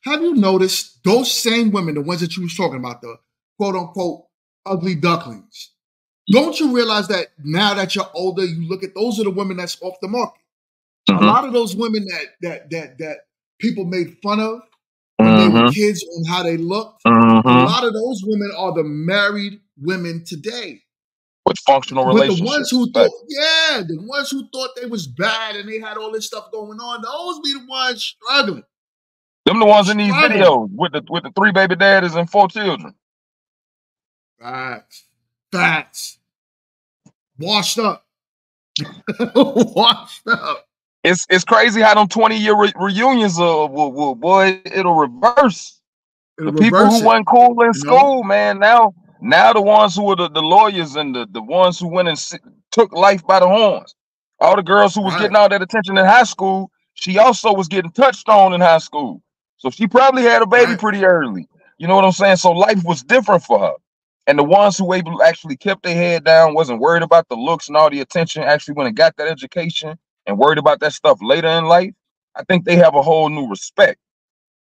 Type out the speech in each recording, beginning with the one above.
Have you noticed those same women, the ones that you was talking about, the quote unquote ugly ducklings? Don't you realize that now that you're older, you look at those are the women that's off the market. A lot of those women that people made fun of when they were kids on how they looked, a lot of those women are the married women today. With functional relationships. But the ones who thought, the ones who thought they was bad and they had all this stuff going on, those be the ones struggling. Them the ones in these videos with the 3 baby daddies and 4 children. Facts. Washed up. Washed up. It's crazy how them 20-year reunions boy, it'll reverse. The people who weren't cool in school, man. Now the ones who were the lawyers and the ones who went and took life by the horns. All the girls who was getting all that attention in high school, she also was getting touched on in high school. So she probably had a baby pretty early. You know what I'm saying? So life was different for her. And the ones who actually kept their head down, wasn't worried about the looks and all the attention, actually went and got that education and worried about that stuff later in life, I think they have a whole new respect.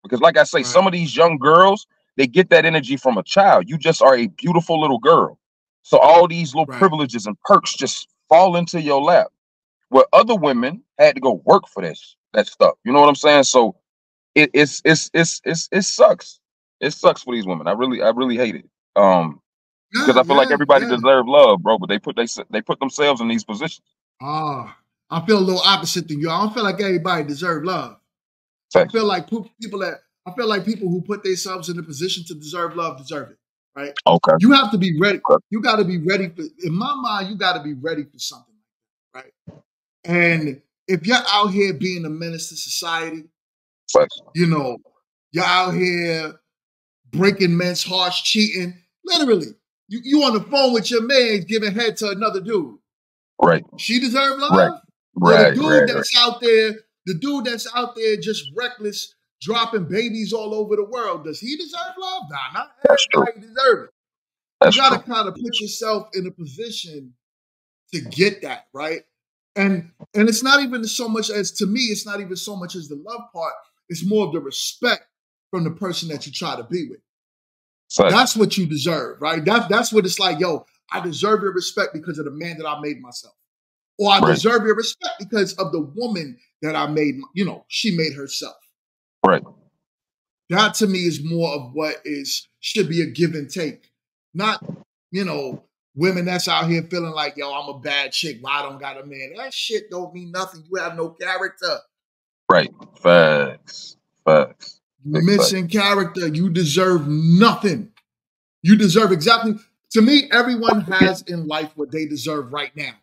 Because like I say, some of these young girls, they get that energy from a child. You just are a beautiful little girl. So all these little privileges and perks just fall into your lap. Where other women had to go work for that stuff. You know what I'm saying? So it sucks. It sucks for these women. I really hate it. Because I feel like everybody deserves love, bro. But they put themselves in these positions. I feel a little opposite than you. I don't feel like everybody deserves love. I feel like people who put themselves in a position to deserve love deserve it. Right? Okay. You have to be ready. You got to be ready for. In my mind, you got to be ready for something, right? And if you're out here being a menace to society, you know, you're out here breaking men's hearts, cheating. Literally, you on the phone with your man giving head to another dude. Right. She deserves love. Right. The dude that's out there just reckless, dropping babies all over the world. Does he deserve love? Nah, not everybody deserves it. You gotta kind of put yourself in a position to get that, right? And it's not even so much as, to me, it's not even so much as the love part. It's more of the respect from the person that you try to be with. That's what you deserve, right? That's what it's like, yo, I deserve your respect because of the man that I made myself. Or I deserve your respect because of the woman that I made, she made herself. Right. That to me is more of what should be a give and take. Not, women that's out here feeling like, yo, I'm a bad chick, why I don't got a man. That shit don't mean nothing. You have no character. Right. Facts. Missing character. You deserve nothing. You deserve exactly. To me, everyone has in life what they deserve right now.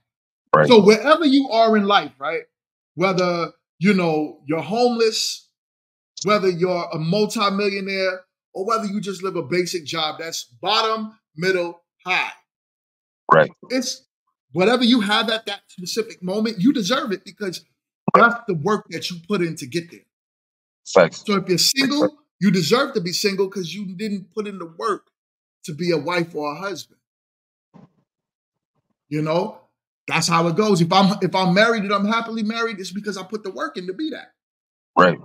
Right. So wherever you are in life, right? Whether, you're homeless, whether you're a multimillionaire, or whether you just live a basic job, that's bottom, middle, high. Right. It's whatever you have at that specific moment, you deserve it because that's the work that you put in to get there. Facts. So if you're single, you deserve to be single because you didn't put in the work to be a wife or a husband. That's how it goes. If I'm married and I'm happily married, it's because I put the work in to be that. Right.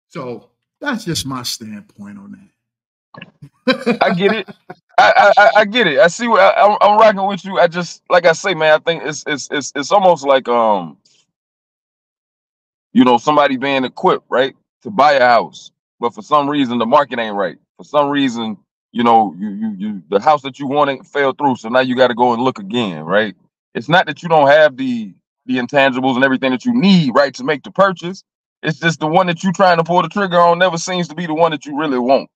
So that's just my standpoint on that. I get it. I get it. I see what I'm rocking with you. I just, like I say, man, I think it's almost like somebody being equipped, right, to buy a house, but for some reason the market ain't right. For some reason, the house that you wanted fell through, so now you got to go and look again, right? It's not that you don't have the intangibles and everything that you need, right, to make the purchase. It's just the one that you trying to pull the trigger on never seems to be the one that you really want.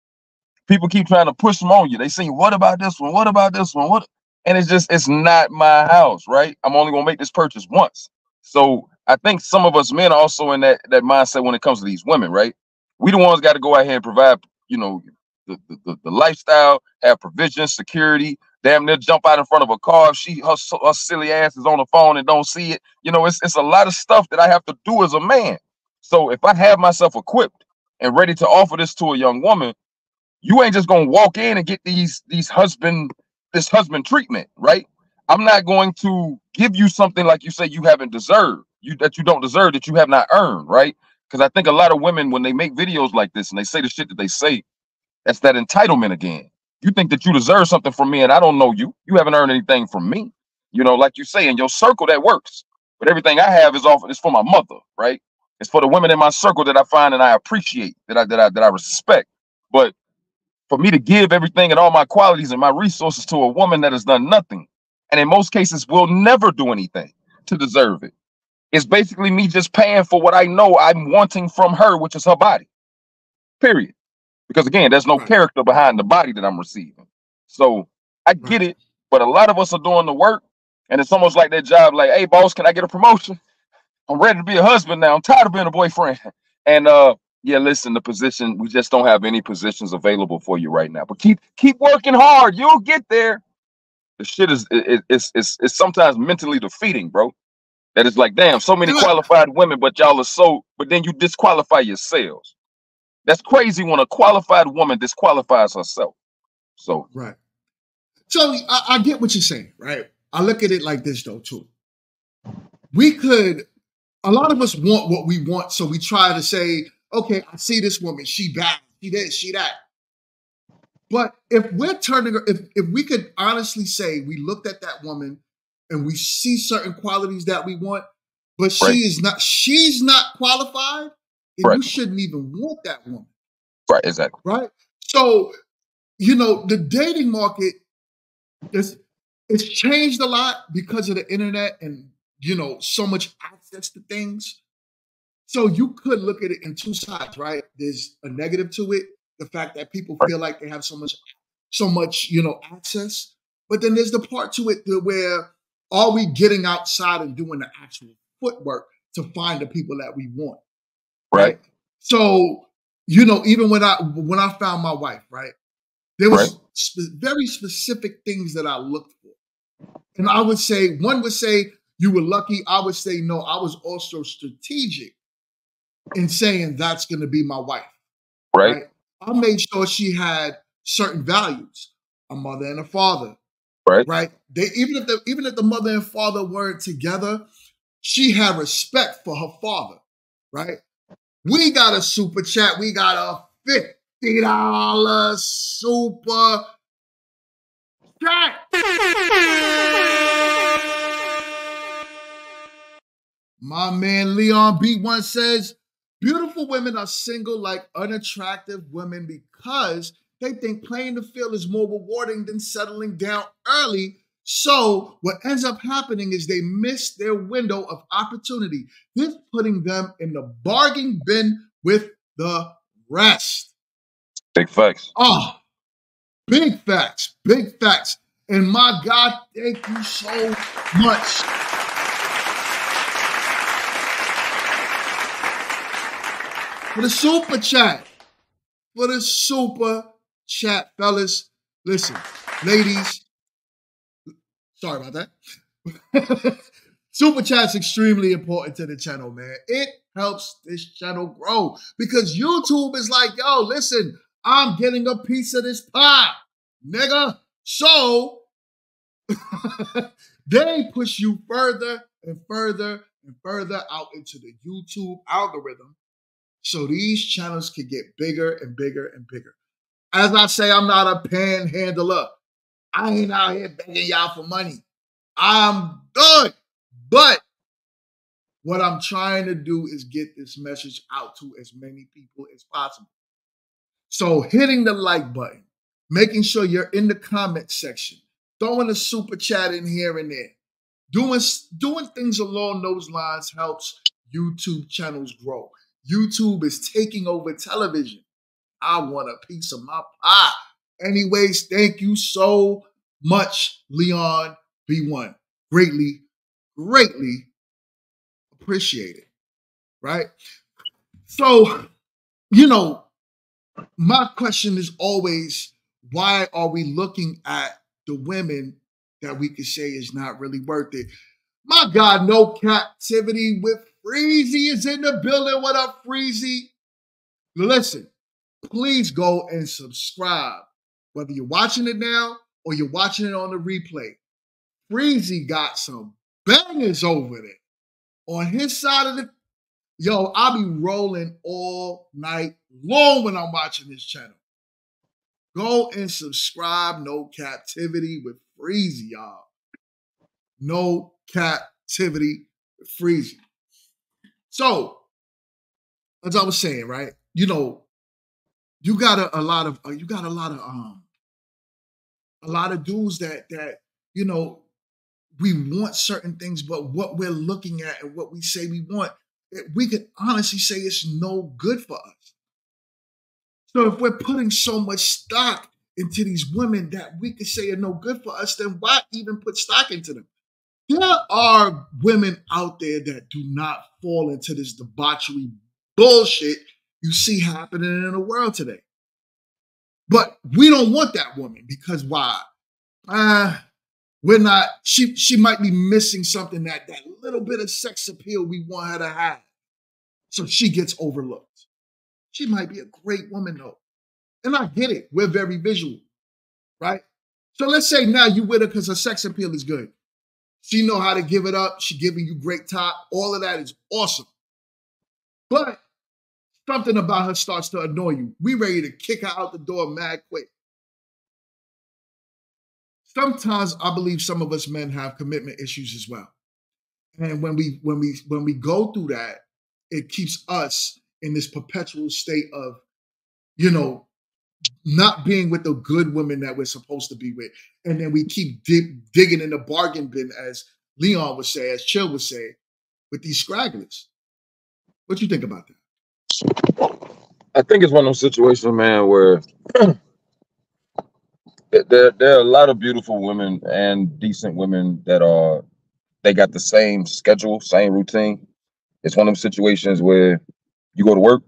People keep trying to push them on you. They say, what about this one? What about this one? And it's not my house, right? I'm only gonna make this purchase once. So I think some of us men are also in that mindset when it comes to these women, right? We the ones got to go out here and provide, the lifestyle, have provision, security, damn near jump out in front of a car if her silly ass is on the phone and don't see it. It's a lot of stuff that I have to do as a man. So if I have myself equipped and ready to offer this to a young woman, you ain't just gonna walk in and get this husband treatment, right? I'm not going to give you something like you say you haven't deserved, that you don't deserve, that you have not earned, right? Because I think a lot of women, when they make videos like this and they say the shit that they say, that's that entitlement again. You think that you deserve something from me and I don't know you. You haven't earned anything from me. You know, like you say, in your circle that works. But everything I have is for my mother, right? It's for the women in my circle that I find and I appreciate, that I respect. But for me to give everything and all my qualities and my resources to a woman that has done nothing, and in most cases will never do anything to deserve it, it's basically me just paying for what I know I'm wanting from her, which is her body. Period. Because again, there's no character behind the body that I'm receiving. So I get it, but a lot of us are doing the work, and it's almost like that job, like, hey boss, can I get a promotion? I'm ready to be a husband now. I'm tired of being a boyfriend. And yeah, listen, the position, we just don't have any positions available for you right now. But keep working hard. You'll get there. The shit is it's sometimes mentally defeating, bro. That is like, damn, so many qualified women, but y'all are but then you disqualify yourselves. That's crazy when a qualified woman disqualifies herself. So So I get what you're saying, right? I look at it like this though, too. A lot of us want what we want, so we try to say, okay, I see this woman, she bad, she this, she that. But if we're if we could honestly say we looked at that woman and we see certain qualities that we want, but she's not qualified, then you shouldn't even want that woman. Right, exactly. Right? So, the dating market it's changed a lot because of the internet and so much access to things. So you could look at it in two sides, right? There's a negative to it, the fact that people feel like they have so much, access. But then there's the part to it where are we getting outside and doing the actual footwork to find the people that we want? Right. So, even when I found my wife, right, there was very specific things that I looked for. And I would say, one would say you were lucky. I would say, no, I was also strategic in saying that's going to be my wife. Right. I made sure she had certain values, a mother and a father. Right. Even if the mother and father weren't together, she had respect for her father. Right. We got a super chat. We got a $50 super chat. My man Leon B1 says, beautiful women are single like unattractive women because they think playing the field is more rewarding than settling down early. So what ends up happening is they miss their window of opportunity. This putting them in the bargain bin with the rest. Big facts. Oh, big facts. Big facts. And my God, thank you so much. For the super chat. For the super chat, fellas. Listen, ladies. Sorry about that. Super chat's extremely important to the channel, man. It helps this channel grow because YouTube is like, yo, listen, I'm getting a piece of this pie, nigga. So they push you further and further and further out into the YouTube algorithm so these channels can get bigger and bigger and bigger. As I say, I'm not a panhandler. I ain't out here begging y'all for money. I'm good. But what I'm trying to do is get this message out to as many people as possible. So hitting the like button, making sure you're in the comment section, throwing a super chat in here and there, doing things along those lines helps YouTube channels grow. YouTube is taking over television. I want a piece of my pie. Anyways, thank you so much, Leon B1. Greatly, greatly appreciate it. Right? So, my question is always, why are we looking at the women that we could say is not really worth it? My God, no captivity with Freezy is in the building. What up, Freezy? Listen, please go and subscribe. Whether you're watching it now or you're watching it on the replay, Freezy got some bangers over there. On his side of the Yo, I'll be rolling all night long when I'm watching this channel. Go and subscribe. No Captivity with Freezy, y'all. No Captivity with Freezy. So, as I was saying, right? You know, you got a lot of dudes that you know, we want certain things, but what we're looking at and what we say we want, we could honestly say it's no good for us. So if we're putting so much stock into these women that we could say are no good for us, then why even put stock into them? There are women out there that do not fall into this debauchery bullshit you see happening in the world today. But we don't want that woman because why? We're not, she might be missing something, that little bit of sex appeal we want her to have. So she gets overlooked. She might be a great woman though. And I get it. We're very visual, right? So let's say now you with her because her sex appeal is good. She know how to give it up. She giving you great top. All of that is awesome. But something about her starts to annoy you. We ready to kick her out the door mad quick. Sometimes I believe some of us men have commitment issues as well. And when we go through that, it keeps us in this perpetual state of, you know, not being with the good women that we're supposed to be with. And then we keep digging in the bargain bin, as Leon would say, as Chill would say, with these scragglers. What you think about that? I think it's one of those situations, man, where there are a lot of beautiful women and decent women that they got the same schedule, same routine. It's one of those situations where you go to work,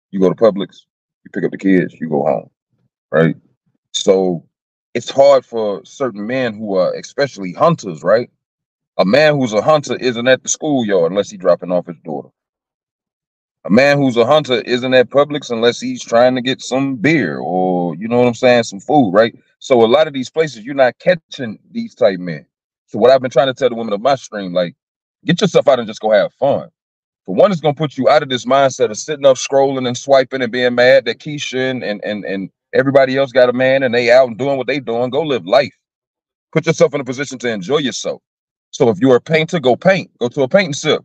you go to Publix, you pick up the kids, you go home, right? So it's hard for certain men who are especially hunters, right? A man who's a hunter isn't at the schoolyard unless he's dropping off his daughter. A man who's a hunter isn't at Publix unless he's trying to get some beer or, you know what I'm saying, some food, right? So a lot of these places, you're not catching these type men. So what I've been trying to tell the women of my stream, like, get yourself out and just go have fun. For one, it's gonna put you out of this mindset of sitting up scrolling and swiping and being mad that Keisha and everybody else got a man and they out and doing what they doing. Go live life. Put yourself in a position to enjoy yourself. So if you're a painter, go paint. Go to a painting sip,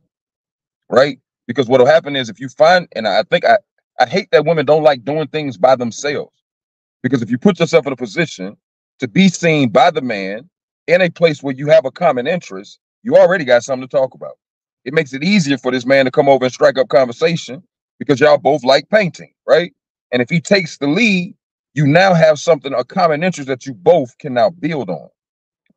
right? Because what'll happen is if you find, and I think I hate that women don't like doing things by themselves. Because if you put yourself in a position to be seen by the man in a place where you have a common interest, you already got something to talk about. It makes it easier for this man to come over and strike up conversation because y'all both like painting, right? And if he takes the lead, you now have something, a common interest that you both can now build on.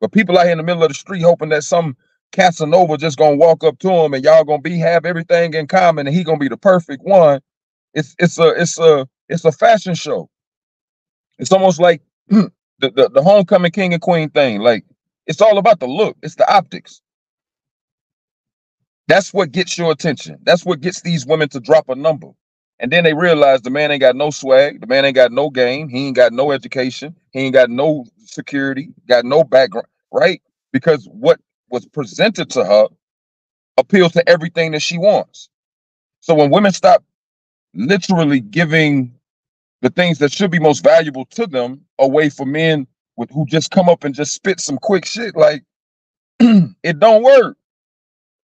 But people out here in the middle of the street hoping that some Casanova just gonna walk up to him and y'all gonna have everything in common and he gonna be the perfect one. It's a fashion show. It's almost like the homecoming king and queen thing. Like, it's all about the look. It's the optics. That's what gets your attention. That's what gets these women to drop a number. And then they realize the man ain't got no swag. The man ain't got no game. He ain't got no education. He ain't got no security, got no background, right? Because what was presented to her appeals to everything that she wants. So when women stop literally giving the things that should be most valuable to them away for men who just come up and just spit some quick shit, like, it don't work.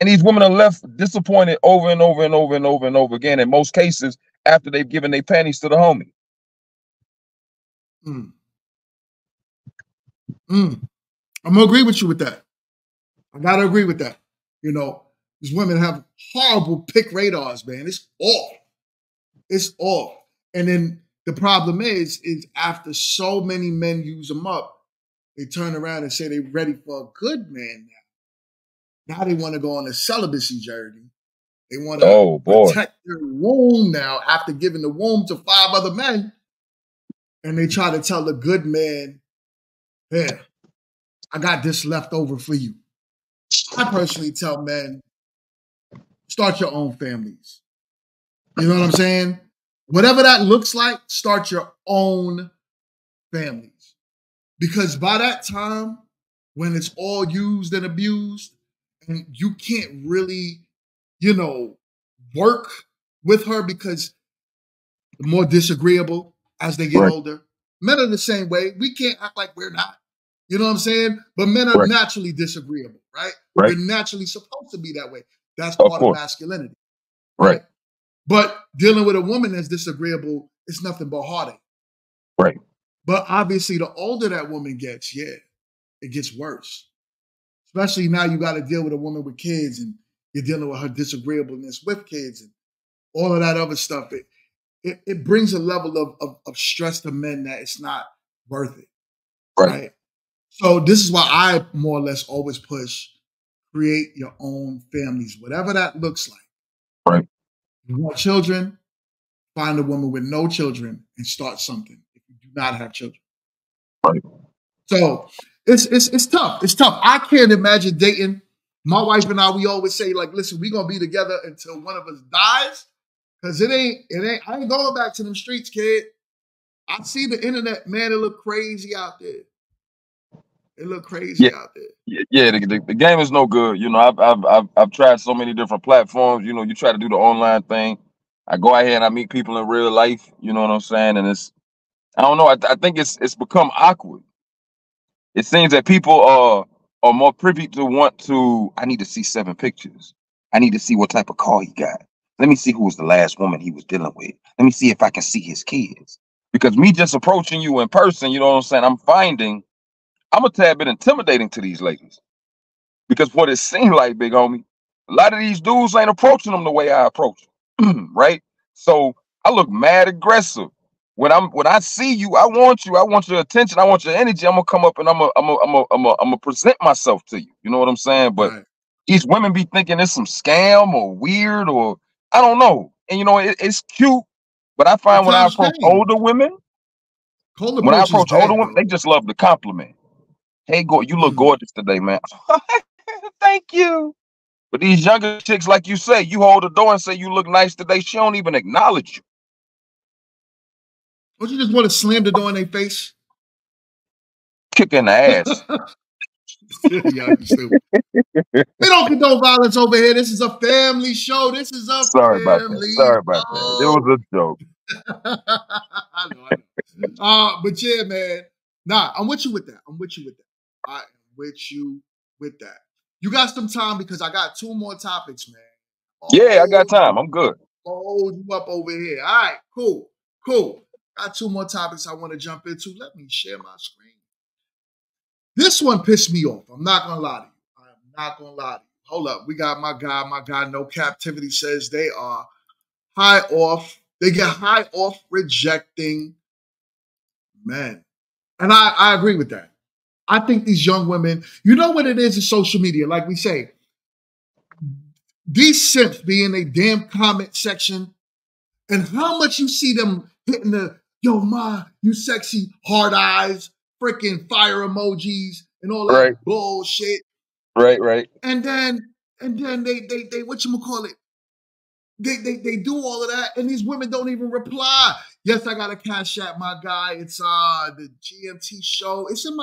And these women are left disappointed over and over and over and over and over again, in most cases, after they've given their panties to the homie. I'm gonna agree with you with that. I gotta agree with that. You know, these women have horrible pick radars, man. It's off. It's off. And then the problem is after so many men use them up, they turn around and say they're ready for a good man now. Now they want to go on a celibacy journey. They want to protect their womb now after giving the womb to 5 other men. And they try to tell the good man, "Here, I got this left over for you." I personally tell men, start your own families. You know what I'm saying? Whatever that looks like, start your own families. Because by that time, when it's all used and abused, and you can't really, you know, work with her because the more disagreeable as they get older. Men are the same way. We can't act like we're not. You know what I'm saying? But men are naturally disagreeable, right? We're naturally supposed to be that way. That's part of masculinity. Right. But dealing with a woman that's disagreeable is nothing but heartache. Right. But obviously, the older that woman gets, it gets worse. Especially now you got to deal with a woman with kids and you're dealing with her disagreeableness with kids and all of that other stuff. It brings a level of stress to men that it's not worth it. Right. So this is why I more or less always push create your own families, whatever that looks like. Right. You want children, find a woman with no children and start something if you do not have children. Right. So it's tough. It's tough. I can't imagine dating. My wife and I, we always say, like, listen, we're gonna be together until one of us dies. Cause it ain't, I ain't going back to them streets, kid. I see the internet, man, it look crazy out there. It look crazy out there. Yeah, the game is no good. You know, I've tried so many different platforms. You know, you try to do the online thing. I go out here and I meet people in real life. You know what I'm saying? And I don't know. I think it's become awkward. It seems that people are more privy to want to. I need to see 7 pictures. I need to see what type of car he got. Let me see who was the last woman he was dealing with. Let me see if I can see his kids. Because me just approaching you in person, you know what I'm saying? I'm a tad bit intimidating to these ladies. Because what it seemed like, big homie, a lot of these dudes ain't approaching them the way I approach them. Right? So I look mad aggressive. When I see you, I want your attention, I want your energy. I'm gonna come up and I'm gonna present myself to you. You know what I'm saying? But these women be thinking it's some scam or weird or I don't know. And you know, it's cute, but I find when I approach older women, they just love the compliment. Hey, you look gorgeous today, man. Thank you. But these younger chicks, like you say, you hold the door and say you look nice today. She don't even acknowledge you. Don't you just want to slam the door in their face? Kick in the ass. Yeah, you stupid. We don't condone violence over here. This is a family show. This is a Sorry family about that. It was a joke. I know. But yeah, man. Nah, I'm with you with that. I am with you with that. You got some time because I got 2 more topics, man. Yeah, I got time. I'm good. Hold you up over here. All right, cool. Got 2 more topics I want to jump into. Let me share my screen. This one pissed me off. I'm not gonna lie to you. Hold up. We got my guy, No Captivity says they are high off. They get high off rejecting men. And I agree with that. I think these young women, you know what it is in social media, like we say, these simps be in a damn comment section and how much you see them hitting the, yo, ma, you sexy, hard eyes, freaking fire emojis and all that bullshit. Right. And then they whatchamacallit? They do all of that, and these women don't even reply. Yes, I got a CashApp, my guy. It's the gmtshow. It's in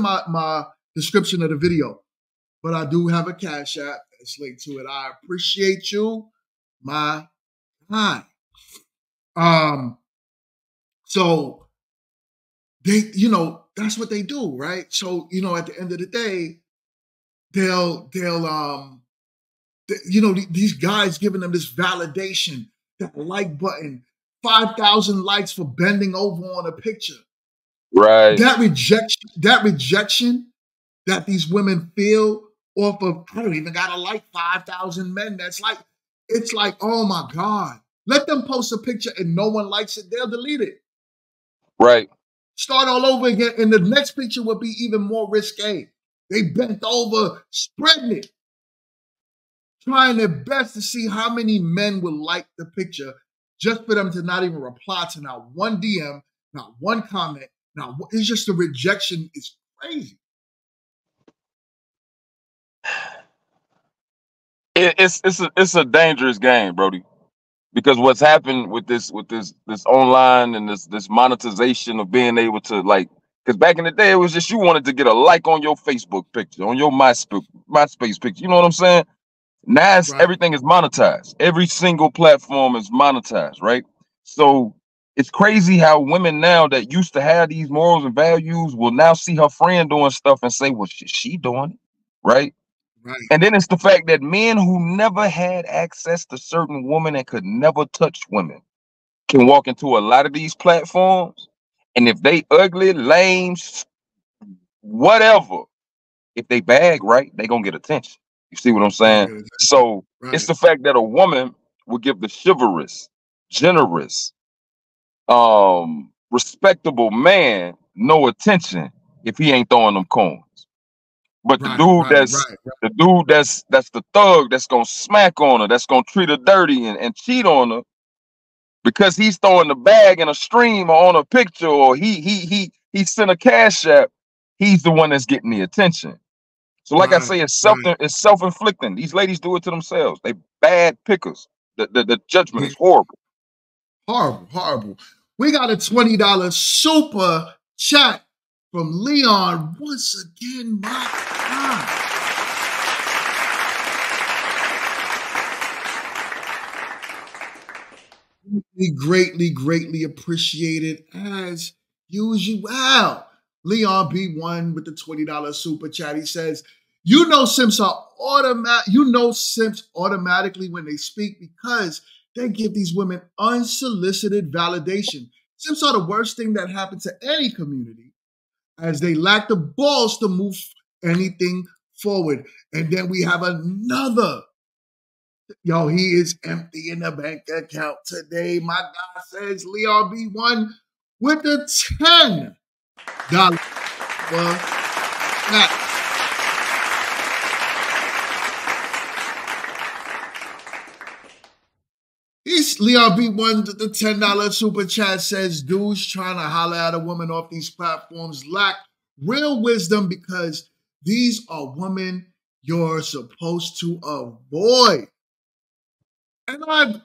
my description of the video. But I do have a CashApp. It's linked to it. I appreciate you, my guy. So they, that's what they do, right? So, at the end of the day, they'll these guys giving them this validation, that like button, 5,000 likes for bending over on a picture. Right. That rejection that these women feel off of, I don't even gotta like 5,000 men. It's like, oh my God. Let them post a picture and no one likes it, they'll delete it. Right. Start all over again, and the next picture will be even more risque. They bent over, spreading it, trying their best to see how many men will like the picture, just for them to not even reply to not one DM, not one comment. It's just the rejection is crazy. It's a dangerous game, Brody. Because what's happened with this online and this monetization of being able to, like, because back in the day it was just you wanted to get a like on your Facebook picture, on your MySpace picture. You know what I'm saying? Now everything is monetized. Every single platform is monetized, right? So it's crazy how women now that used to have these morals and values will now see her friend doing stuff and say, well, she doing it, right? Right. And then it's the fact that men who never had access to certain women and could never touch women can walk into a lot of these platforms. And if they ugly, lame, whatever, if they bag right, they gonna get attention. You see what I'm saying? So it's the fact that a woman will give the chivalrous, generous, respectable man no attention if he ain't throwing them coins. But the dude that's the thug that's gonna smack on her, that's gonna treat her dirty and cheat on her because he's throwing the bag in a stream or on a picture, or he sent a cash app, he's the one that's getting the attention. So like I say, it's self-inflicting. These ladies do it to themselves. They bad pickers. The judgment is horrible. Horrible. We got a $20 super chat from Leon once again. My God. Greatly appreciated as usual. Leon B1 with the $20 super chat. He says, simps are simps automatically when they speak because they give these women unsolicited validation. Simps are the worst thing that happened to any community as they lack the balls to move anything forward. And then we have another. Yo, he is empty in the bank account today. My guy says Leon B1 with the $10 for that. Leon B1 with the $10 super chat says dudes trying to holler at a woman off these platforms lack real wisdom because these are women you're supposed to avoid. And I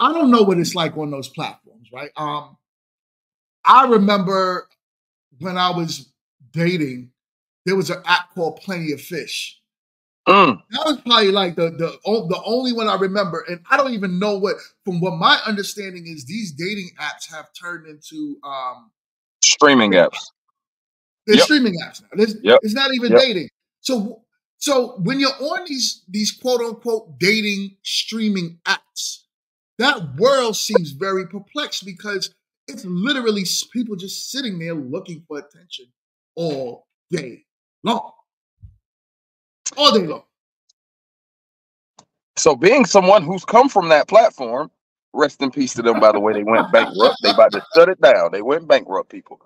don't know what it's like on those platforms, right? I remember when I was dating, there was an app called Plenty of Fish. That was probably like the only one I remember, and I don't even know from what my understanding is, these dating apps have turned into streaming apps. They're streaming apps now. It's not even dating. So when you're on these quote unquote dating streaming apps, that world seems very perplexed because it's literally people just sitting there looking for attention all day long. All day long. So being someone who's come from that platform, rest in peace to them, by the way, they went bankrupt. They about to shut it down. They went bankrupt, people.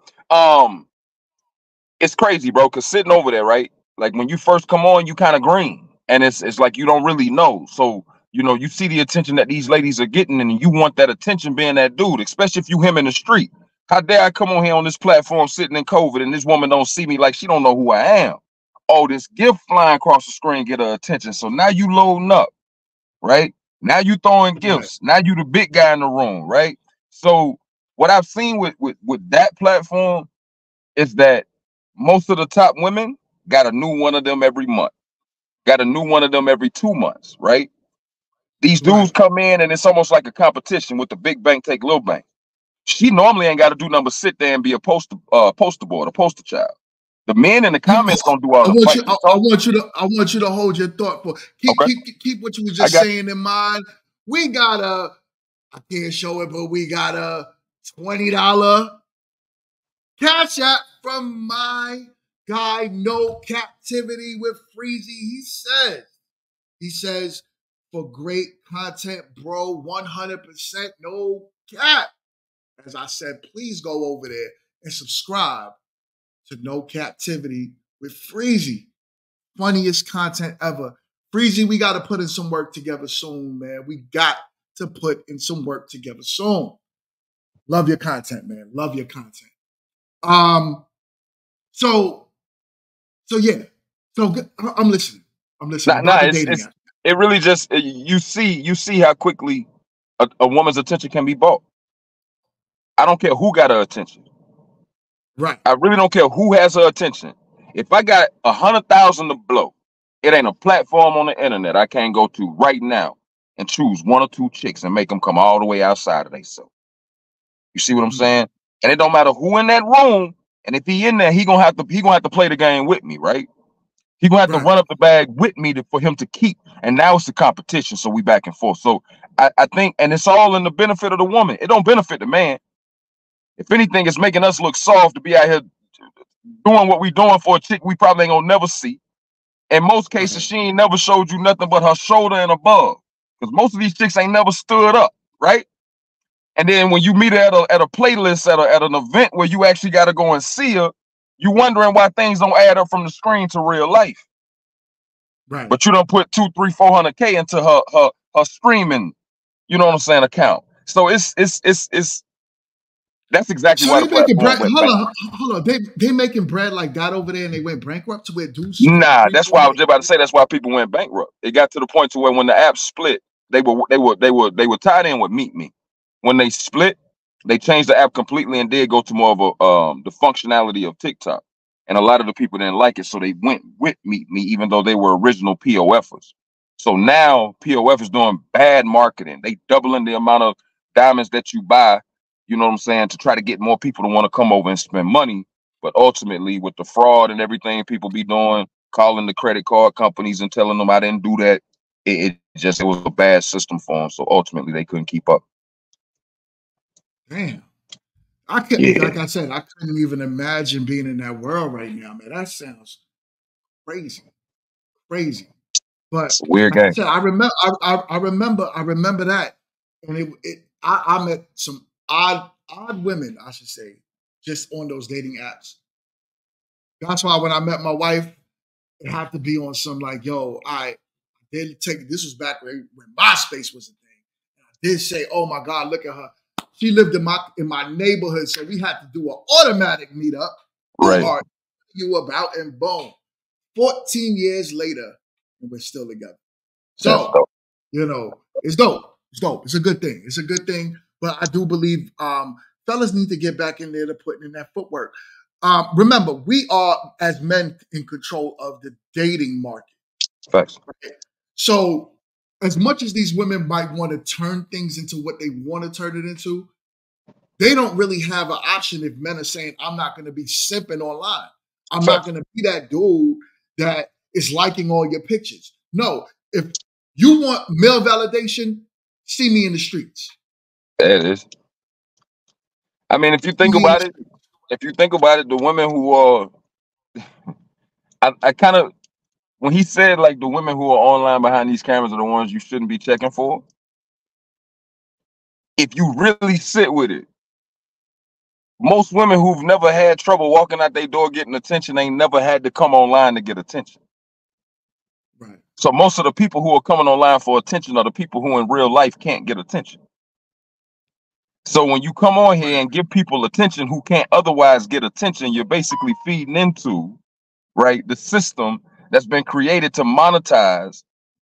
It's crazy, bro, because sitting over there, right? Like when you first come on, you kind of green. And it's like you don't really know. So, you see the attention that these ladies are getting, and you want that attention being that dude, especially if you him in the street. How dare I come on here on this platform sitting in COVID and this woman don't see me like she don't know who I am. Oh, this gift flying across the screen get her attention. So now you loading up, right? Now you throwing gifts. Now you the big guy in the room, right? So what I've seen with that platform is that most of the top women got a new one of them every month, got a new one of them every 2 months, right? These dudes come in and it's almost like a competition with the big bank take little bank. She normally ain't got to do nothing but sit there and be a poster board, a poster child. The men in the comments gonna do all the fighting. I want you to hold your thought for keep what you were just saying in mind. We got I can't show it, but we got a $20 cash app from my guy, No Captivity with Freezy. He says, for great content, bro, 100% no cap. As I said, please go over there and subscribe to No Captivity with Freezy. Funniest content ever. Freezy, we got to put in some work together soon, man. We got to put in some work together soon. Love your content, man. Love your content. So yeah. So I'm listening. It really just you see how quickly a woman's attention can be bought. I don't care who got her attention. Right. I really don't care who has her attention. If I got 100,000 to blow, It ain't a platform on the internet I can't go to right now and choose 1 or 2 chicks and make them come all the way outside of themselves. You see what I'm saying? And it don't matter who in that room. And if he in there, he gonna have to play the game with me, right? He gonna have to run up the bag with me for him to keep. And now it's the competition, so we back and forth. So I think, and it's all in the benefit of the woman. It don't benefit the man. If anything, it's making us look soft to be out here doing what we doing for a chick we probably ain't gonna never see. In most cases, she ain't never showed you nothing but her shoulder and above. Because most of these chicks ain't never stood up, right? And then when you meet her at a playlist at an event where you actually got to go and see her, you wondering why things don't add up from the screen to real life. Right. But you don't put 200, 300, 400K into her streaming, you know what I'm saying, account. So it's that's exactly why the platform went bankrupt. Hold on. They making bread like that over there, and they went bankrupt to where dudes. Nah, that's why I was just about to say. That's why people went bankrupt. It got to the point to where when the app split, they were tied in with Meet Me. When they split, they changed the app completely and did go to more of a the functionality of TikTok. And a lot of the people didn't like it, so they went with Meet Me, even though they were original POFers. So now POF is doing bad marketing. They doubling the amount of diamonds that you buy. You know what I'm saying, to try to get more people to want to come over and spend money. But ultimately, with the fraud and everything people be doing, calling the credit card companies and telling them I didn't do that, it was a bad system for them. So ultimately, they couldn't keep up. Damn. I couldn't, like I said, I couldn't even imagine being in that world right now, man. That sounds crazy. Crazy. But it's a weird like game. I said, I remember that. And I met some odd women, I should say, just on those dating apps. That's why when I met my wife, it had to be on some like, yo, I did take this was back when MySpace was a thing. And I did say, oh my God, look at her. She lived in my neighborhood, so we had to do an automatic meetup. Right. Are you about, and boom. 14 years later, and we're still together. So, you know, it's dope. It's dope. It's a good thing. It's a good thing. But I do believe fellas need to get back in there to putting in that footwork. Remember, we are, as men, in control of the dating market. Facts. Right? So, as much as these women might want to turn things into what they want to turn it into, they don't really have an option if men are saying, I'm not going to be simping online. I'm not going to be that dude that is liking all your pictures. No, if you want male validation, see me in the streets. It is. I mean, if you think about it, the women who are, I kind of, when he said like the women who are online behind these cameras are the ones you shouldn't be checking for. If you really sit with it, most women who've never had trouble walking out their door getting attention ain't never had to come online to get attention. Right. So most of the people who are coming online for attention are the people who in real life can't get attention. So when you come on here and give people attention who can't otherwise get attention, you're basically feeding into, right, the system that's been created to monetize,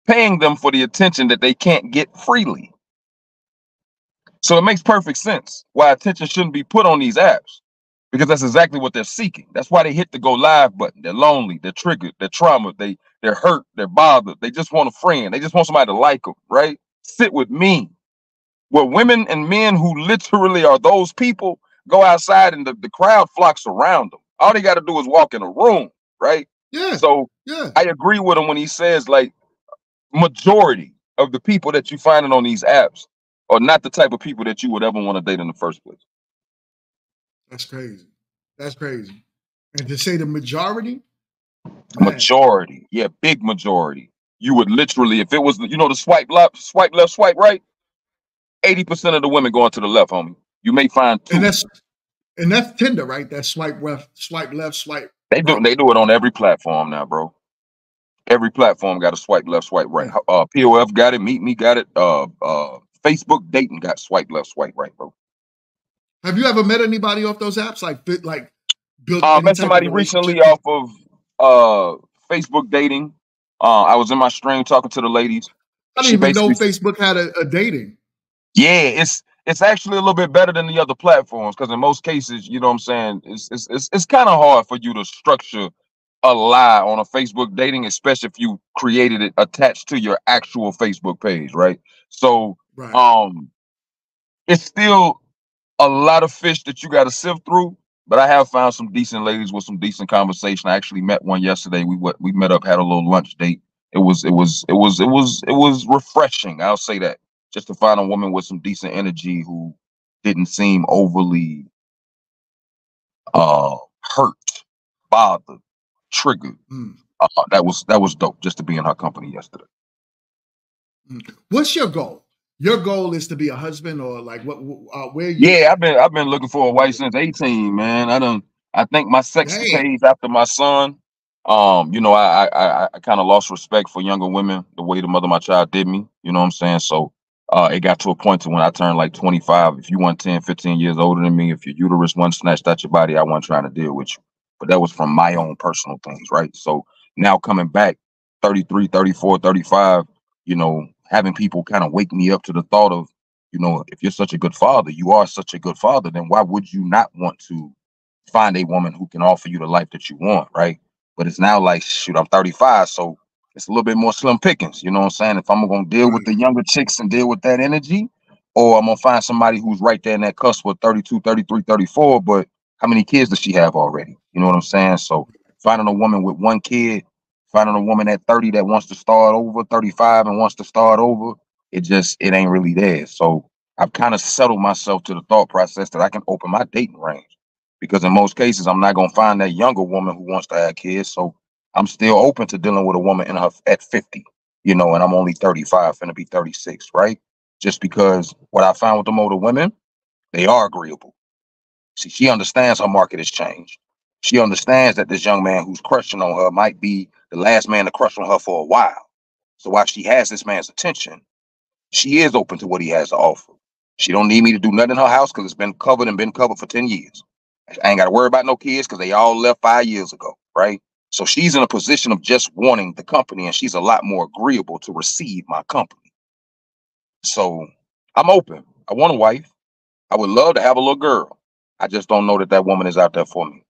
paying them for the attention that they can't get freely. So it makes perfect sense why attention shouldn't be put on these apps, because that's exactly what they're seeking. That's why they hit the go live button. They're lonely, they're triggered, they're trauma, they're hurt, they're bothered. They just want a friend. They just want somebody to like them, right? Sit with me. Where women and men who literally are those people go outside and the crowd flocks around them. All they got to do is walk in a room, right? Yeah. So I agree with him when he says like majority of the people that you finding on these apps are not the type of people that you would ever want to date in the first place. That's crazy. That's crazy. And to say the majority? Majority. Yeah, big majority. You would literally, if it was, you know, the swipe left, swipe right, 80% of the women going to the left, homie. You may find 2. And that's Tinder, right? That swipe left, swipe right. They do it on every platform now, bro. Every platform got a swipe left, swipe right. POF got it, Meet Me got it, Facebook dating got swipe left, swipe right, bro. Have you ever met anybody off those apps? Like built I met somebody recently off of Facebook dating. I was in my stream talking to the ladies. I didn't even know Facebook had a dating. Yeah, it's actually a little bit better than the other platforms, because in most cases, you know what I'm saying, it's kind of hard for you to structure a lie on a Facebook dating, especially if you created it attached to your actual Facebook page, right? So it's still a lot of fish that you got to sift through. But I have found some decent ladies with some decent conversation. I actually met one yesterday. We met up, had a little lunch date. It was refreshing. I'll say that, just to find a woman with some decent energy who didn't seem overly hurt, bothered, triggered. That was dope, just to be in her company yesterday. What's your goal? Your goal is to be a husband, or like what? Where you? Yeah, I've been looking for a wife since 18, man. I think my sex pays after my son. I kind of lost respect for younger women the way the mother of my child did me. You know what I'm saying? So it got to a point to when I turned like 25. If you weren't 10, 15 years older than me, if your uterus wasn't snatched out your body, I wasn't trying to deal with you. But that was from my own personal things, right? So now coming back 33, 34, 35, having people kind of wake me up to the thought of, if you're such a good father, you are such a good father, then why would you not want to find a woman who can offer you the life that you want, right? But it's now like, shoot, I'm 35, so it's a little bit more slim pickings. You know what I'm saying? If I'm going to deal with the younger chicks and deal with that energy, or I'm going to find somebody who's right there in that cusp of 32, 33, 34, but how many kids does she have already? You know what I'm saying? So finding a woman with one kid, finding a woman at 30 that wants to start over, 35 and wants to start over, it ain't really there. So I've kind of settled myself to the thought process that I can open my dating range, because in most cases I'm not gonna find that younger woman who wants to have kids. So I'm still open to dealing with a woman at 50, and I'm only 35, finna be 36, right? Just because what I found with them older women, they are agreeable. See, she understands her market has changed. She understands that this young man who's crushing on her might be the last man to crush on her for a while. So while she has this man's attention, she is open to what he has to offer. She don't need me to do nothing in her house because it's been covered for 10 years. I ain't got to worry about no kids because they all left 5 years ago, right? So she's in a position of just wanting the company, and she's a lot more agreeable to receive my company. So I'm open. I want a wife. I would love to have a little girl. I just don't know that woman is out there for me.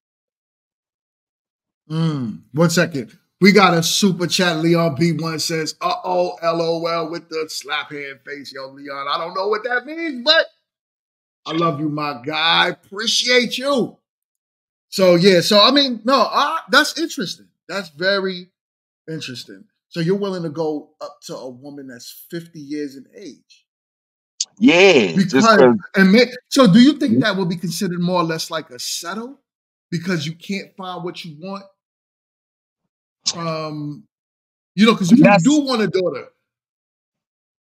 1 second. We got a super chat. Leon B1 says, uh-oh, LOL with the slap hand face. Yo, Leon, I don't know what that means, but I love you, my guy. Appreciate you. So, yeah. So, I mean, no, that's interesting. That's very interesting. So you're willing to go up to a woman that's 50 years in age? Yeah. So do you think that would be considered more or less like a settle because you can't find what you want? Because if you do want a daughter,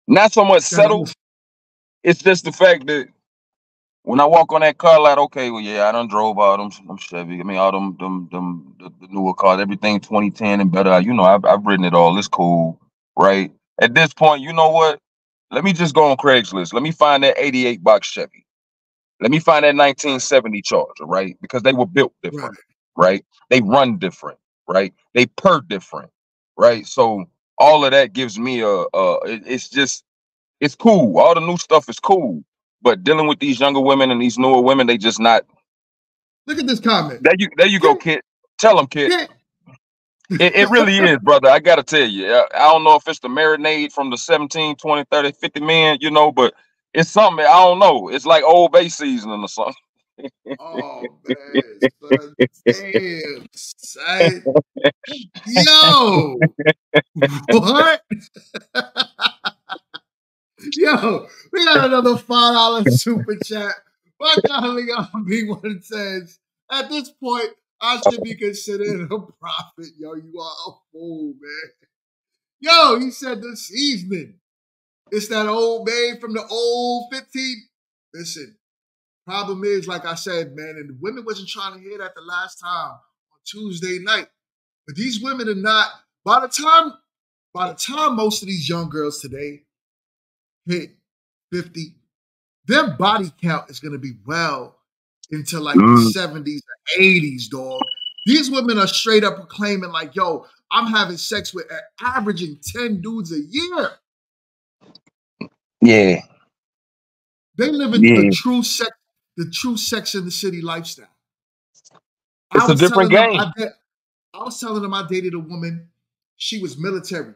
not so much settle. It's just the fact that when I walk on that car lot, okay, well, yeah, I done drove all them Chevy. I mean, all the newer cars, everything 2010 and better. I've ridden it all. It's cool, right? At this point, you know what? Let me just go on Craigslist. Let me find that 88 box Chevy. Let me find that 1970 Charger, right? Because they were built different, right? They run different, right? They purr different, right? So all of that gives me it's cool. All the new stuff is cool. But dealing with these younger women and these newer women, they just not. Look at this comment. There you go, kid. Tell them, kid. It really is, brother. I got to tell you. I don't know if it's the marinade from the 17, 20, 30, 50 men, but it's something. I don't know. It's like Old Bay seasoning or something. Oh, man. Damn, son. Yo. What? Yo, we got another $5 super chat. My guy Leon B1 says, at this point, I should be considered a prophet. Yo, you are a fool, man. Yo, he said the seasoning. It's that old maid from the old 15. Listen, problem is, like I said, man, and the women wasn't trying to hear that the last time on Tuesday night. But these women are not, by the time most of these young girls today hit 50, their body count is going to be well into like the 70s or 80s, dog. These women are straight up proclaiming like, yo, I'm having sex with averaging 10 dudes a year. Yeah. They live in the true Sex in the City lifestyle. It's a different game. I was telling him I dated a woman. She was military.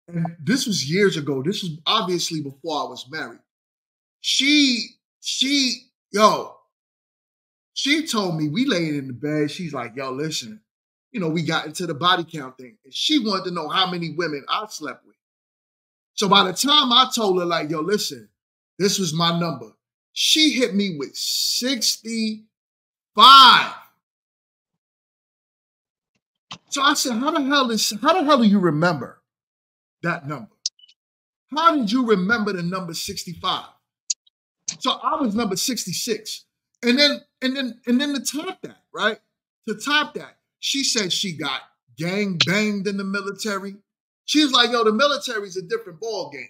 And this was years ago. This was obviously before I was married. She told me, we laid in the bed. She's like, yo, listen, we got into the body count thing. And she wanted to know how many women I slept with. So by the time I told her, like, yo, listen, this was my number, she hit me with 65. So I said, how the hell do you remember that number? How did you remember the number 65? So I was number 66. And then to top that, right? To top that, she said she got gang banged in the military. She was like, yo, the military's a different ball game.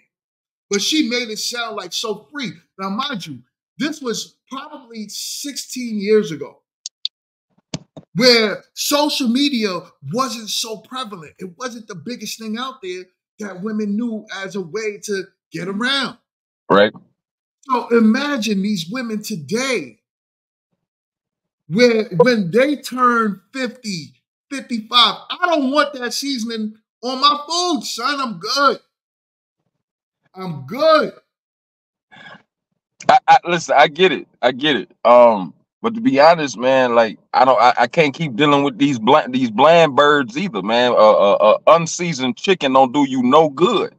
But she made it sound like so free. Now, mind you, this was probably 16 years ago, where social media wasn't so prevalent. It wasn't the biggest thing out there that women knew as a way to get around. Right. So imagine these women today, where when they turn 50, 55, I don't want that seasoning on my food, son. I'm good. Listen, I get it. But to be honest, man, like I can't keep dealing with these bland birds either, man. Unseasoned chicken don't do you no good,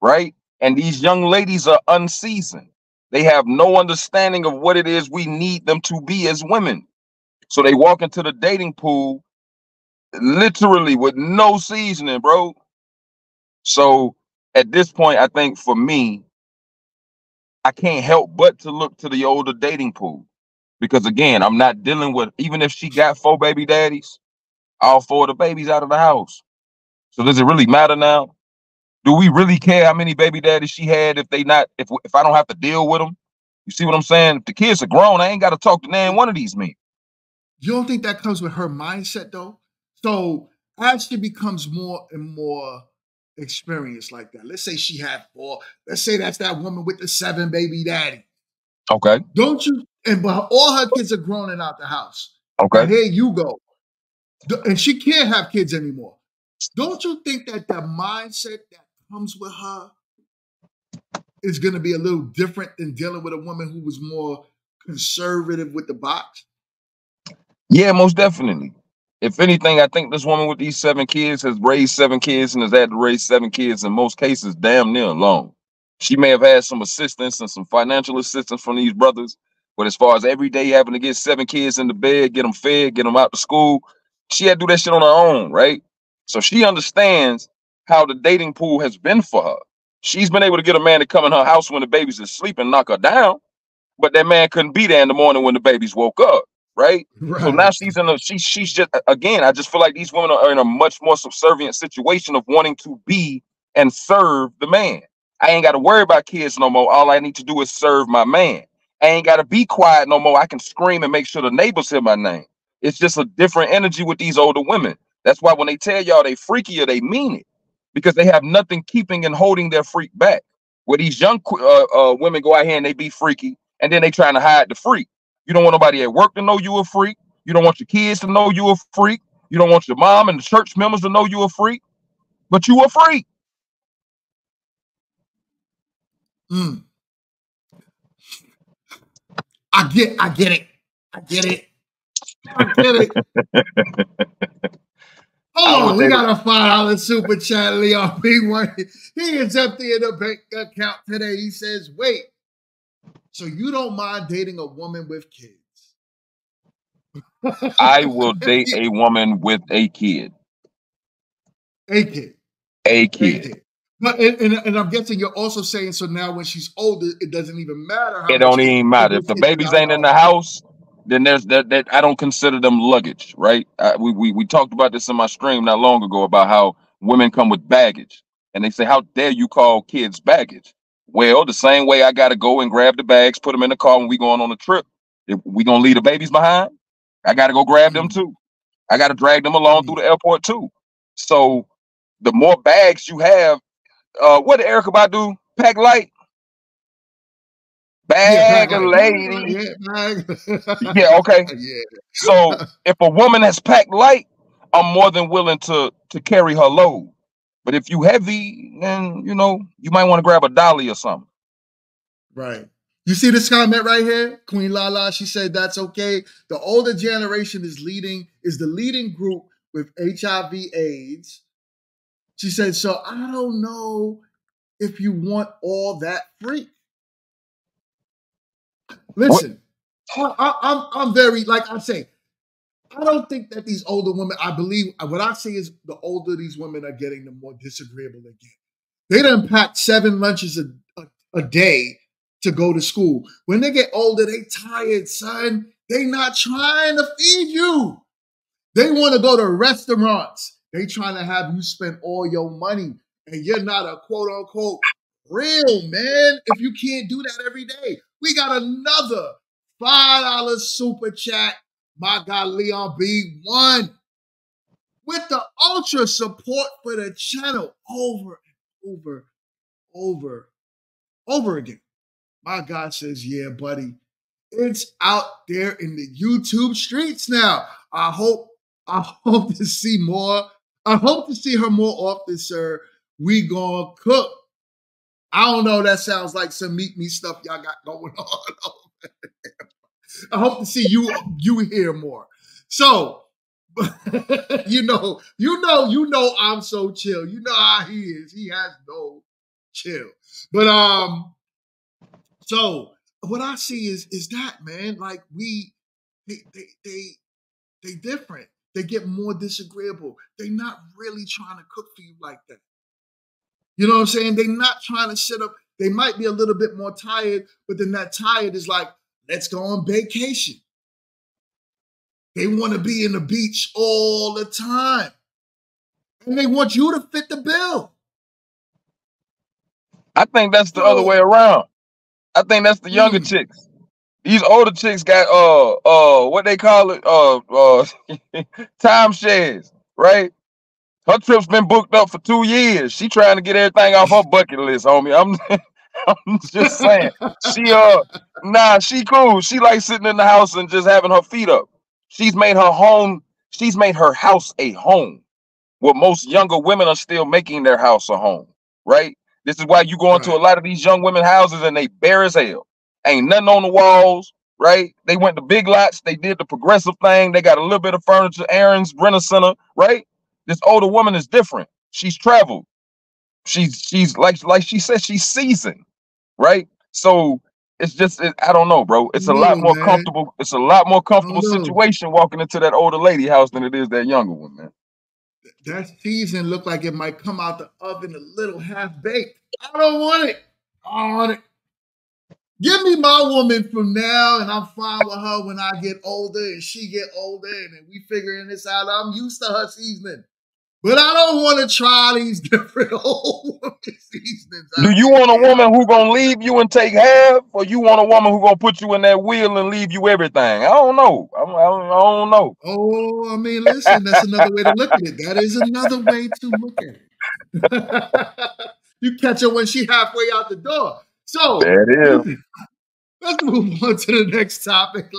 right? And these young ladies are unseasoned. They have no understanding of what it is we need them to be as women. So they walk into the dating pool literally with no seasoning, bro. So at this point, I think for me, I can't help but to look to the older dating pool. Because again, I'm not dealing with, even if she got 4 baby daddies, all 4 of the babies out of the house. So does it really matter now? Do we really care how many baby daddies she had if I don't have to deal with them? You see what I'm saying? If the kids are grown, I ain't got to talk to none one of these men. You don't think that comes with her mindset though? So as she becomes more and more experienced like that, let's say she had 4, let's say that's that woman with the 7 baby daddy. Okay. Don't you? But all her kids are grown and out the house. Okay. And here you go. And she can't have kids anymore. Don't you think that the mindset that comes with her is going to be a little different than dealing with a woman who was more conservative with the box? Yeah, most definitely. If anything, I think this woman with these 7 kids has raised 7 kids and has had to raise 7 kids in most cases damn near alone. She may have had some assistance and some financial assistance from these brothers, but as far as every day having to get 7 kids into bed, get them fed, get them out to school, she had to do that shit on her own, right? So she understands how the dating pool has been for her. She's been able to get a man to come in her house when the baby's asleep and knock her down, but that man couldn't be there in the morning when the babies woke up. Right. So now she's just, again, I just feel like these women are in a much more subservient situation of wanting to be and serve the man. I ain't got to worry about kids no more. All I need to do is serve my man. I ain't got to be quiet no more. I can scream and make sure the neighbors hear my name. It's just a different energy with these older women. That's why when they tell y'all they freakier, they mean it, because they have nothing keeping and holding their freak back. Where these young women go out here and they be freaky, and then they trying to hide the freak. You don't want nobody at work to know you a freak. You don't want your kids to know you a freak. You don't want your mom and the church members to know you a freak, but you a freak. I get it. Hold on, we got a $5 super chat, Leon B1. He is empty in the bank account today. He says, wait, so you don't mind dating a woman with kids? I will date a woman with a kid. A kid. A kid. But and I'm guessing you're also saying, so now when she's older, it doesn't even matter how it don't even matter. If the babies ain't in the house, then there's that I don't consider them luggage, right? We talked about this in my stream not long ago about how women come with baggage. And they say, how dare you call kids baggage? Well, the same way I got to go and grab the bags, put them in the car when we going on a trip. If we going to leave the babies behind, I got to go grab them too. I got to drag them along through the airport too. So the more bags you have, what did Erykah Badu pack light? Bag a lady. Yeah, yeah, okay. Yeah. So if a woman has packed light, I'm more than willing to carry her load. But if you heavy, then you know you might want to grab a dolly or something. Right. You see this comment right here? Queen Lala, she said that's okay. The older generation is the leading group with HIV/AIDS. She said, so I don't know if you want all that free. Listen, I'm very, like I say, I don't think that these older women, I believe, what I say is the older these women are getting, the more disagreeable they get. They done pack 7 lunches a day to go to school. When they get older, they tired, son. They not trying to feed you. They want to go to restaurants. They trying to have you spend all your money, and you're not a quote unquote real man if you can't do that every day. We got another $5 super chat. My guy Leon B1 with the ultra support for the channel over and over again. My God says, yeah, buddy, it's out there in the YouTube streets now. I hope to see more. I hope to see her more often, sir. We gonna cook. I don't know. That sounds like some meet me stuff y'all got going on. I hope to see you here more. So, you know, I'm so chill. You know how he is. He has no chill. But so what I see is that, man, like they different. They get more disagreeable. They're not really trying to cook for you like that. You know what I'm saying? They're not trying to sit up. They might be a little bit more tired, but then that tired is like, let's go on vacation. They want to be in the beach all the time. And they want you to fit the bill. I think that's the other way around. I think that's the younger chicks. These older chicks got what they call it, timeshares, right? Her trip's been booked up for 2 years. She trying to get everything off her bucket list, homie. I'm just saying. She cool. She like sitting in the house and just having her feet up. She's made her house a home. Well, most younger women are still making their house a home, right? This is why you go into a lot of these young women houses and they bare as hell. Ain't nothing on the walls, right? They went to Big Lots. They did the progressive thing. They got a little bit of furniture, errands, rent a center, right? This older woman is different. She's traveled. She's like she said, she's seasoned, right? So it's just, I don't know, bro. It's a lot more comfortable. It's a lot more comfortable situation walking into that older lady house than it is that younger one, man. That season looked like it might come out the oven a little half-baked. I don't want it. I don't want it. Give me my woman from now, and I'm fine with her when I get older and she get older, and then we figuring this out. I'm used to her seasoning. But I don't want to try these different old woman seasonings. Do you want a woman who gonna leave you and take half, or you want a woman who gonna put you in that wheel and leave you everything? I don't know. I don't know. Oh, I mean, listen, that's another way to look at it. That is another way to look at it. You catch her when she halfway out the door. So that is. Let's move on to the next topic.